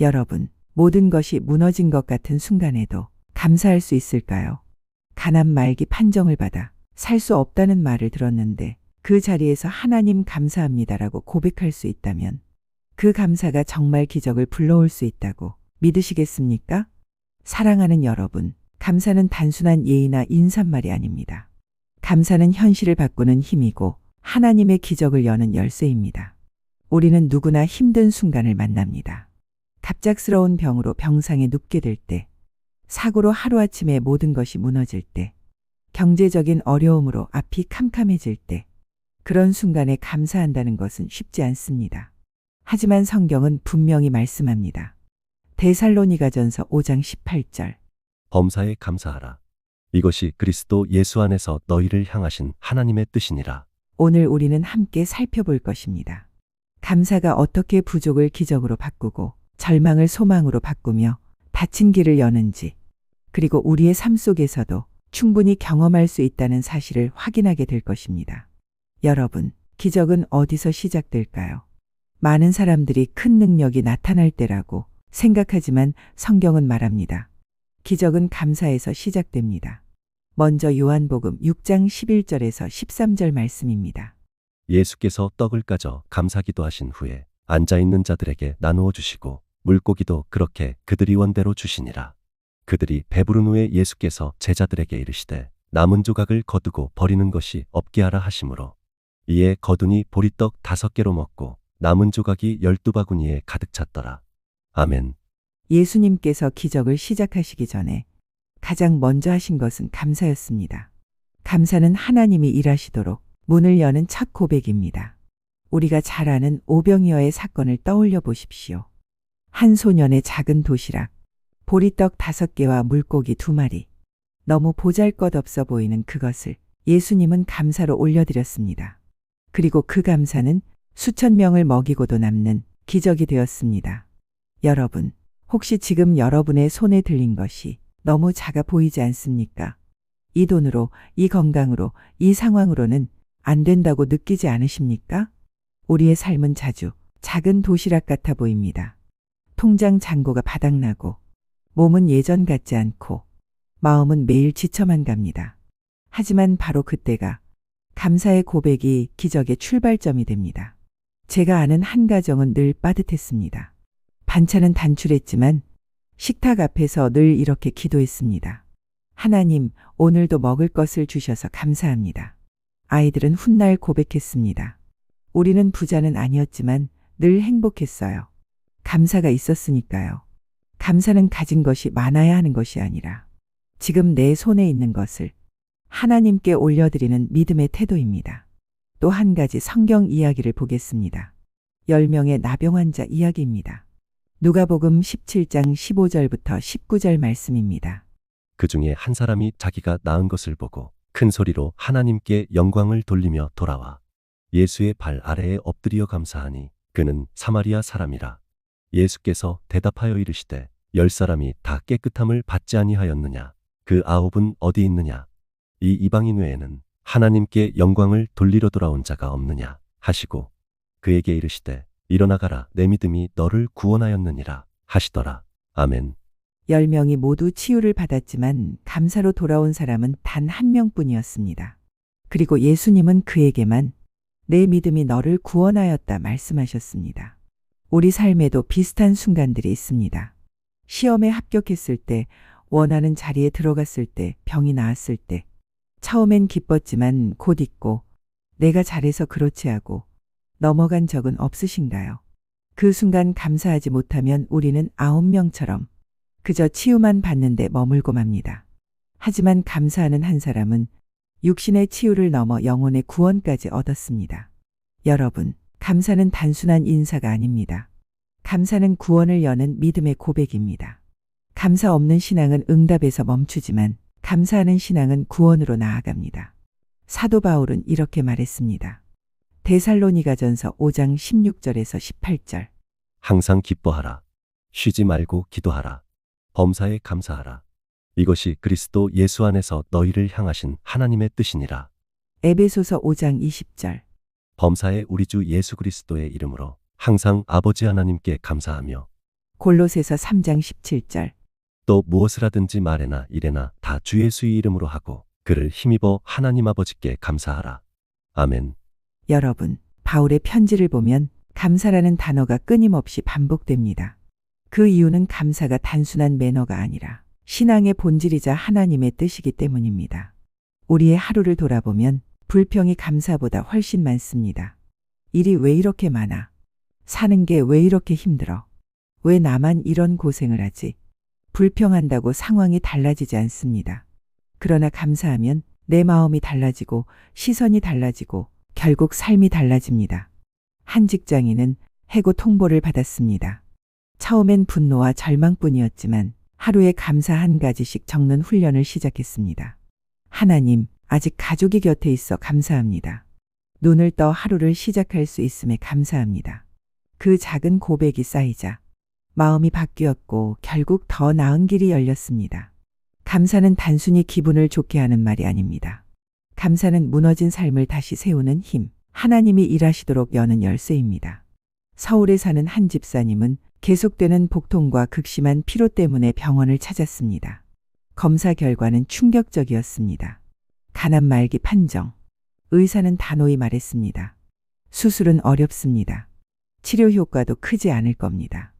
여러분, 모든 것이 무너진 것 같은 순간에도 감사할 수 있을까요? 가난 말기 판정을 받아 살 수 없다는 말을 들었는데 그 자리에서 하나님 감사합니다라고 고백할 수 있다면 그 감사가 정말 기적을 불러올 수 있다고 믿으시겠습니까? 사랑하는 여러분, 감사는 단순한 예의나 인사말이 아닙니다. 감사는 현실을 바꾸는 힘이고 하나님의 기적을 여는 열쇠입니다. 우리는 누구나 힘든 순간을 만납니다. 갑작스러운 병으로 병상에 눕게 될 때, 사고로 하루아침에 모든 것이 무너질 때, 경제적인 어려움으로 앞이 캄캄해질 때, 그런 순간에 감사한다는 것은 쉽지 않습니다. 하지만 성경은 분명히 말씀합니다. 데살로니가전서 5장 18절. 범사에 감사하라. 이것이 그리스도 예수 안에서 너희를 향하신 하나님의 뜻이니라. 오늘 우리는 함께 살펴볼 것입니다. 감사가 어떻게 부족을 기적으로 바꾸고 절망을 소망으로 바꾸며 닫힌 길을 여는지, 그리고 우리의 삶 속에서도 충분히 경험할 수 있다는 사실을 확인하게 될 것입니다. 여러분, 기적은 어디서 시작될까요? 많은 사람들이 큰 능력이 나타날 때라고 생각하지만 성경은 말합니다. 기적은 감사에서 시작됩니다. 먼저 요한복음 6장 11절에서 13절 말씀입니다. 예수께서 떡을 까져 감사기도 하신 후에 앉아있는 자들에게 나누어 주시고 물고기도 그렇게 그들이 원대로 주시니라. 그들이 배부른 후에 예수께서 제자들에게 이르시되 남은 조각을 거두고 버리는 것이 없게 하라 하시므로 이에 거두니 보리떡 5개로 먹고 남은 조각이 12바구니에 가득 찼더라. 아멘. 예수님께서 기적을 시작하시기 전에 가장 먼저 하신 것은 감사였습니다. 감사는 하나님이 일하시도록 문을 여는 첫 고백입니다. 우리가 잘 아는 오병이어의 사건을 떠올려 보십시오. 한 소년의 작은 도시락, 보리떡 5개와 물고기 2마리. 너무 보잘것없어 보이는 그것을 예수님은 감사로 올려드렸습니다. 그리고 그 감사는 수천 명을 먹이고도 남는 기적이 되었습니다. 여러분, 혹시 지금 여러분의 손에 들린 것이 너무 작아 보이지 않습니까? 이 돈으로, 이 건강으로, 이 상황으로는 안 된다고 느끼지 않으십니까? 우리의 삶은 자주 작은 도시락 같아 보입니다. 통장 잔고가 바닥나고 몸은 예전 같지 않고 마음은 매일 지쳐만 갑니다. 하지만 바로 그때가 감사의 고백이 기적의 출발점이 됩니다. 제가 아는 한 가정은 늘 빠듯했습니다. 반찬은 단출했지만 식탁 앞에서 늘 이렇게 기도했습니다. 하나님, 오늘도 먹을 것을 주셔서 감사합니다. 아이들은 훗날 고백했습니다. 우리는 부자는 아니었지만 늘 행복했어요. 감사가 있었으니까요. 감사는 가진 것이 많아야 하는 것이 아니라 지금 내 손에 있는 것을 하나님께 올려드리는 믿음의 태도입니다. 또 한 가지 성경 이야기를 보겠습니다. 10명의 나병 환자 이야기입니다. 누가복음 17장 15절부터 19절 말씀입니다. 그 중에 한 사람이 자기가 나은 것을 보고 큰 소리로 하나님께 영광을 돌리며 돌아와 예수의 발 아래에 엎드려 감사하니 그는 사마리아 사람이라. 예수께서 대답하여 이르시되 10사람이 다 깨끗함을 받지 아니하였느냐? 그 9은 어디 있느냐? 이 이방인 외에는 하나님께 영광을 돌리러 돌아온 자가 없느냐? 하시고 그에게 이르시되 일어나가라, 내 믿음이 너를 구원하였느니라 하시더라. 아멘. 10명이 모두 치유를 받았지만 감사로 돌아온 사람은 단 1명뿐이었습니다. 그리고 예수님은 그에게만 내 믿음이 너를 구원하였다 말씀하셨습니다. 우리 삶에도 비슷한 순간들이 있습니다. 시험에 합격했을 때, 원하는 자리에 들어갔을 때, 병이 나았을 때, 처음엔 기뻤지만 곧 잊고 내가 잘해서 그렇지 하고 넘어간 적은 없으신가요? 그 순간 감사하지 못하면 우리는 9명처럼 그저 치유만 받는데 머물고 맙니다. 하지만 감사하는 한 사람은 육신의 치유를 넘어 영혼의 구원까지 얻었습니다. 여러분, 감사는 단순한 인사가 아닙니다. 감사는 구원을 여는 믿음의 고백입니다. 감사 없는 신앙은 응답에서 멈추지만 감사하는 신앙은 구원으로 나아갑니다. 사도 바울은 이렇게 말했습니다. 데살로니가전서 5장 16절에서 18절. 항상 기뻐하라. 쉬지 말고 기도하라. 범사에 감사하라. 이것이 그리스도 예수 안에서 너희를 향하신 하나님의 뜻이니라. 에베소서 5장 20절. 범사에 우리 주 예수 그리스도의 이름으로 항상 아버지 하나님께 감사하며 골로새서 3장 17절. 또 무엇을 하든지 말에나 일에나 다 주 예수의 이름으로 하고 그를 힘입어 하나님 아버지께 감사하라. 아멘. 여러분, 바울의 편지를 보면 감사라는 단어가 끊임없이 반복됩니다. 그 이유는 감사가 단순한 매너가 아니라 신앙의 본질이자 하나님의 뜻이기 때문입니다. 우리의 하루를 돌아보면 불평이 감사보다 훨씬 많습니다. 일이 왜 이렇게 많아? 사는 게 왜 이렇게 힘들어? 왜 나만 이런 고생을 하지? 불평한다고 상황이 달라지지 않습니다. 그러나 감사하면 내 마음이 달라지고 시선이 달라지고 결국 삶이 달라집니다. 한 직장인은 해고 통보를 받았습니다. 처음엔 분노와 절망뿐이었지만 하루에 감사 한 가지씩 적는 훈련을 시작했습니다. 하나님, 아직 가족이 곁에 있어 감사합니다. 눈을 떠 하루를 시작할 수 있음에 감사합니다. 그 작은 고백이 쌓이자 마음이 바뀌었고 결국 더 나은 길이 열렸습니다. 감사는 단순히 기분을 좋게 하는 말이 아닙니다. 감사는 무너진 삶을 다시 세우는 힘, 하나님이 일하시도록 여는 열쇠입니다. 서울에 사는 한 집사님은 계속되는 복통과 극심한 피로 때문에 병원을 찾았습니다. 검사 결과는 충격적이었습니다. 간암 말기 판정. 의사는 단호히 말했습니다. 수술은 어렵습니다. 치료 효과도 크지 않을 겁니다.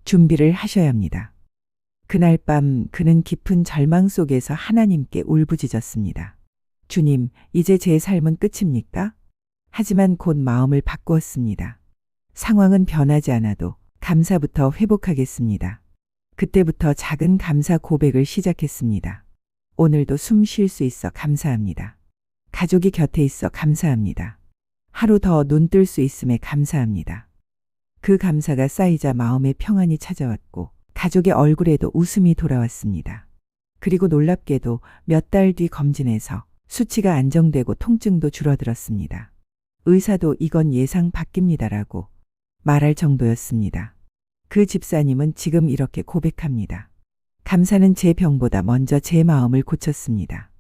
준비를 하셔야 합니다. 그날 밤 그는 깊은 절망 속에서 하나님께 울부짖었습니다. 주님, 이제 제 삶은 끝입니까? 하지만 곧 마음을 바꾸었습니다. 상황은 변하지 않아도 감사부터 회복하겠습니다. 그때부터 작은 감사 고백을 시작했습니다. 오늘도 숨 쉴 수 있어 감사합니다. 가족이 곁에 있어 감사합니다. 하루 더 눈 뜰 수 있음에 감사합니다. 그 감사가 쌓이자 마음의 평안이 찾아왔고 가족의 얼굴에도 웃음이 돌아왔습니다. 그리고 놀랍게도 몇 달 뒤 검진에서 수치가 안정되고 통증도 줄어들었습니다. 의사도 이건 예상 밖입니다라고 말할 정도였습니다. 그 집사님은 지금 이렇게 고백합니다. 감사는 제 병보다 먼저 제 마음을 고쳤습니다.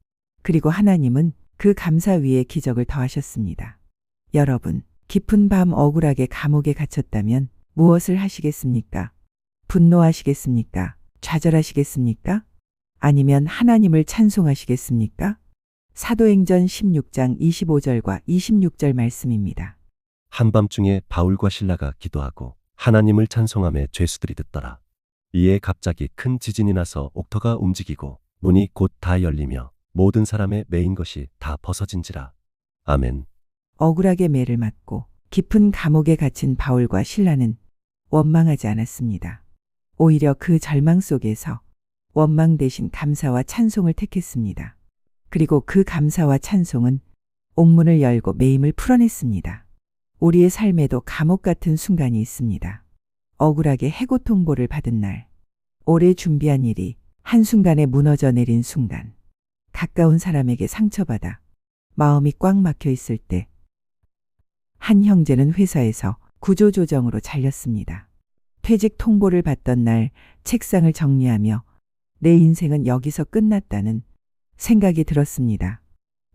그리고 하나님은 그 감사 위에 기적을 더하셨습니다. 여러분, 깊은 밤 억울하게 감옥에 갇혔다면 무엇을 하시겠습니까? 분노하시겠습니까? 좌절하시겠습니까? 아니면 하나님을 찬송하시겠습니까? 사도행전 16장 25절과 26절 말씀입니다. 한밤중에 바울과 실라가 기도하고 하나님을 찬송하며 죄수들이 듣더라. 이에 갑자기 큰 지진이 나서 옥터가 움직이고 문이 곧 다 열리며 모든 사람의 매인 것이 다 벗어진지라. 아멘. 억울하게 매를 맞고 깊은 감옥에 갇힌 바울과 실라는 원망하지 않았습니다. 오히려 그 절망 속에서 원망 대신 감사와 찬송을 택했습니다. 그리고 그 감사와 찬송은 옥문을 열고 매임을 풀어냈습니다. 우리의 삶에도 감옥 같은 순간이 있습니다. 억울하게 해고 통보를 받은 날, 오래 준비한 일이 한순간에 무너져 내린 순간, 가까운 사람에게 상처받아 마음이 꽉 막혀 있을 때, 한 형제는 회사에서 구조조정으로 잘렸습니다. 퇴직 통보를 받던 날 책상을 정리하며 내 인생은 여기서 끝났다는 생각이 들었습니다.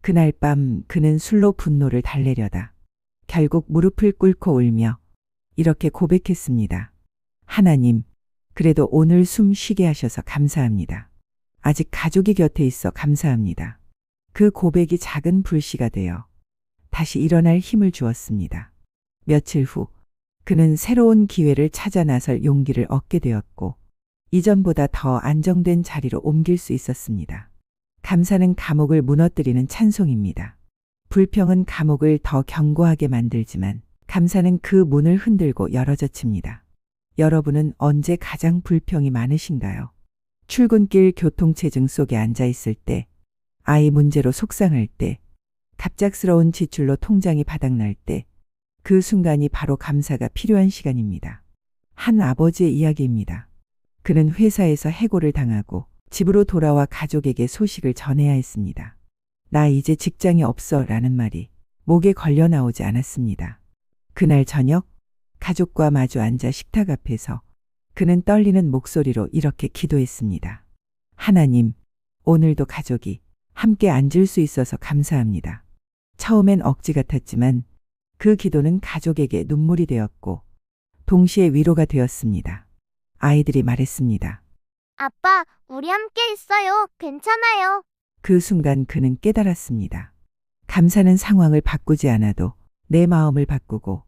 그날 밤 그는 술로 분노를 달래려다 결국 무릎을 꿇고 울며 이렇게 고백했습니다. 하나님, 그래도 오늘 숨 쉬게 하셔서 감사합니다. 아직 가족이 곁에 있어 감사합니다. 그 고백이 작은 불씨가 되어 다시 일어날 힘을 주었습니다. 며칠 후 그는 새로운 기회를 찾아 나설 용기를 얻게 되었고 이전보다 더 안정된 자리로 옮길 수 있었습니다. 감사는 감옥을 무너뜨리는 찬송입니다. 불평은 감옥을 더 견고하게 만들지만 감사는 그 문을 흔들고 열어젖힙니다. 여러분은 언제 가장 불평이 많으신가요? 출근길 교통체증 속에 앉아 있을 때, 아이 문제로 속상할 때, 갑작스러운 지출로 통장이 바닥날 때, 그 순간이 바로 감사가 필요한 시간입니다. 한 아버지의 이야기입니다. 그는 회사에서 해고를 당하고 집으로 돌아와 가족에게 소식을 전해야 했습니다. 나 이제 직장이 없어 라는 말이 목에 걸려 나오지 않았습니다. 그날 저녁 가족과 마주 앉아 식탁 앞에서 그는 떨리는 목소리로 이렇게 기도했습니다. 하나님, 오늘도 가족이 함께 앉을 수 있어서 감사합니다. 처음엔 억지 같았지만 그 기도는 가족에게 눈물이 되었고 동시에 위로가 되었습니다. 아이들이 말했습니다. 아빠, 우리 함께 있어요. 괜찮아요. 그 순간 그는 깨달았습니다. 감사는 상황을 바꾸지 않아도 내 마음을 바꾸고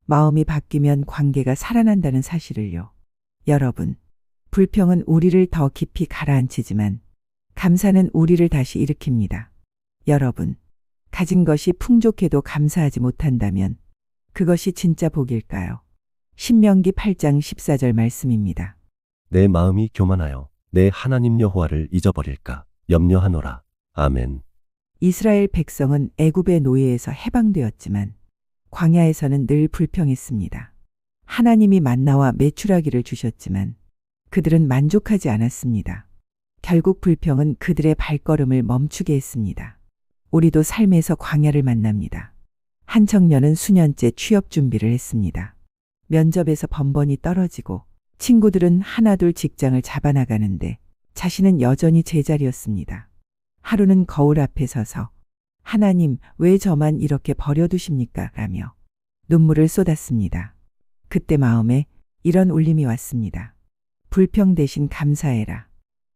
마음이 바뀌면 관계가 살아난다는 사실을요. 여러분, 불평은 우리를 더 깊이 가라앉히지만 감사는 우리를 다시 일으킵니다. 여러분, 가진 것이 풍족해도 감사하지 못한다면 그것이 진짜 복일까요? 신명기 8장 14절 말씀입니다. 내 마음이 교만하여 내 하나님 여호와를 잊어버릴까 염려하노라. 아멘. 이스라엘 백성은 애굽의 노예에서 해방되었지만 광야에서는 늘 불평했습니다. 하나님이 만나와 메추라기를 주셨지만 그들은 만족하지 않았습니다. 결국 불평은 그들의 발걸음을 멈추게 했습니다. 우리도 삶에서 광야를 만납니다. 한 청년은 수년째 취업 준비를 했습니다. 면접에서 번번이 떨어지고 친구들은 하나둘 직장을 잡아나가는데 자신은 여전히 제자리였습니다. 하루는 거울 앞에 서서 하나님, 왜 저만 이렇게 버려두십니까? 라며 눈물을 쏟았습니다. 그때 마음에 이런 울림이 왔습니다. 불평 대신 감사해라.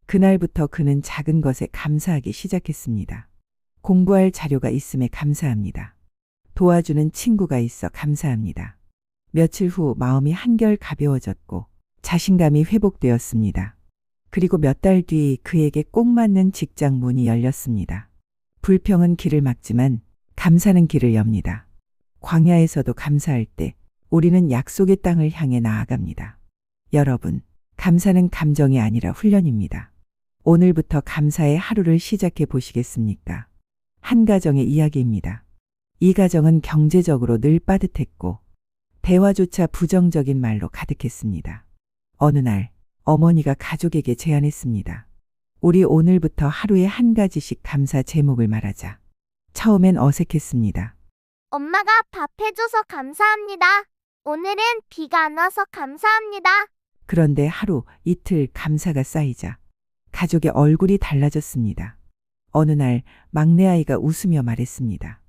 그날부터 그는 작은 것에 감사하기 시작했습니다. 공부할 자료가 있음에 감사합니다. 도와주는 친구가 있어 감사합니다. 며칠 후 마음이 한결 가벼워졌고 자신감이 회복되었습니다. 그리고 몇 달 뒤 그에게 꼭 맞는 직장 문이 열렸습니다. 불평은 길을 막지만 감사는 길을 엽니다. 광야에서도 감사할 때 우리는 약속의 땅을 향해 나아갑니다. 여러분, 감사는 감정이 아니라 훈련입니다. 오늘부터 감사의 하루를 시작해 보시겠습니까? 한 가정의 이야기입니다. 이 가정은 경제적으로 늘 빠듯했고 대화조차 부정적인 말로 가득했습니다. 어느 날 어머니가 가족에게 제안했습니다. 우리 오늘부터 하루에 한 가지씩 감사 제목을 말하자. 처음엔 어색했습니다. 엄마가 밥 해줘서 감사합니다. 오늘은 비가 안 와서 감사합니다. 그런데 하루, 이틀 감사가 쌓이자 가족의 얼굴이 달라졌습니다. 어느 날 막내 아이가 웃으며 말했습니다.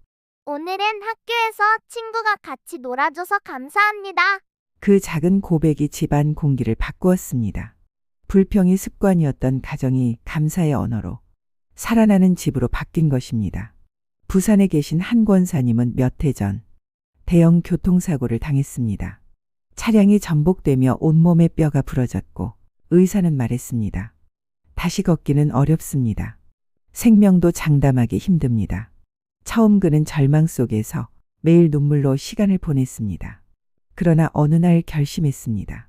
오늘은 학교에서 친구가 같이 놀아줘서 감사합니다. 그 작은 고백이 집안 공기를 바꾸었습니다. 불평이 습관이었던 가정이 감사의 언어로 살아나는 집으로 바뀐 것입니다. 부산에 계신 한 권사님은 몇 해 전 대형 교통사고를 당했습니다. 차량이 전복되며 온몸에 뼈가 부러졌고 의사는 말했습니다. 다시 걷기는 어렵습니다. 생명도 장담하기 힘듭니다. 처음 그는 절망 속에서 매일 눈물로 시간을 보냈습니다. 그러나 어느 날 결심했습니다.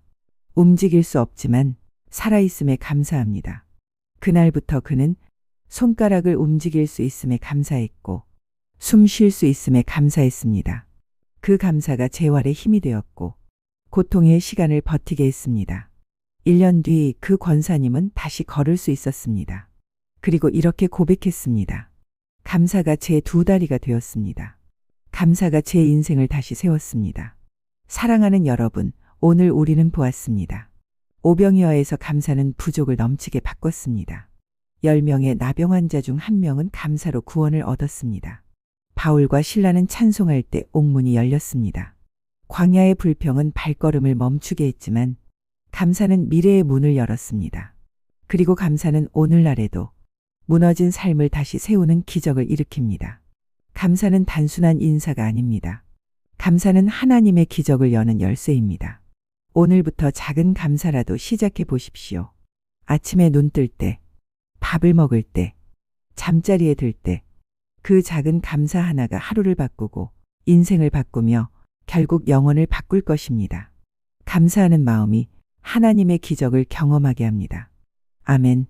움직일 수 없지만 살아있음에 감사합니다. 그날부터 그는 손가락을 움직일 수 있음에 감사했고 숨 쉴 수 있음에 감사했습니다. 그 감사가 재활의 힘이 되었고 고통의 시간을 버티게 했습니다. 1년 뒤 그 권사님은 다시 걸을 수 있었습니다. 그리고 이렇게 고백했습니다. 감사가 제 두 다리가 되었습니다. 감사가 제 인생을 다시 세웠습니다. 사랑하는 여러분, 오늘 우리는 보았습니다. 오병이어에서 감사는 부족을 넘치게 바꿨습니다. 10명의 나병 환자 중 1명은 감사로 구원을 얻었습니다. 바울과 실라는 찬송할 때 옥문이 열렸습니다. 광야의 불평은 발걸음을 멈추게 했지만 감사는 미래의 문을 열었습니다. 그리고 감사는 오늘날에도 무너진 삶을 다시 세우는 기적을 일으킵니다. 감사는 단순한 인사가 아닙니다. 감사는 하나님의 기적을 여는 열쇠입니다. 오늘부터 작은 감사라도 시작해 보십시오. 아침에 눈 뜰 때, 밥을 먹을 때, 잠자리에 들 때, 그 작은 감사 하나가 하루를 바꾸고 인생을 바꾸며 결국 영혼을 바꿀 것입니다. 감사하는 마음이 하나님의 기적을 경험하게 합니다. 아멘.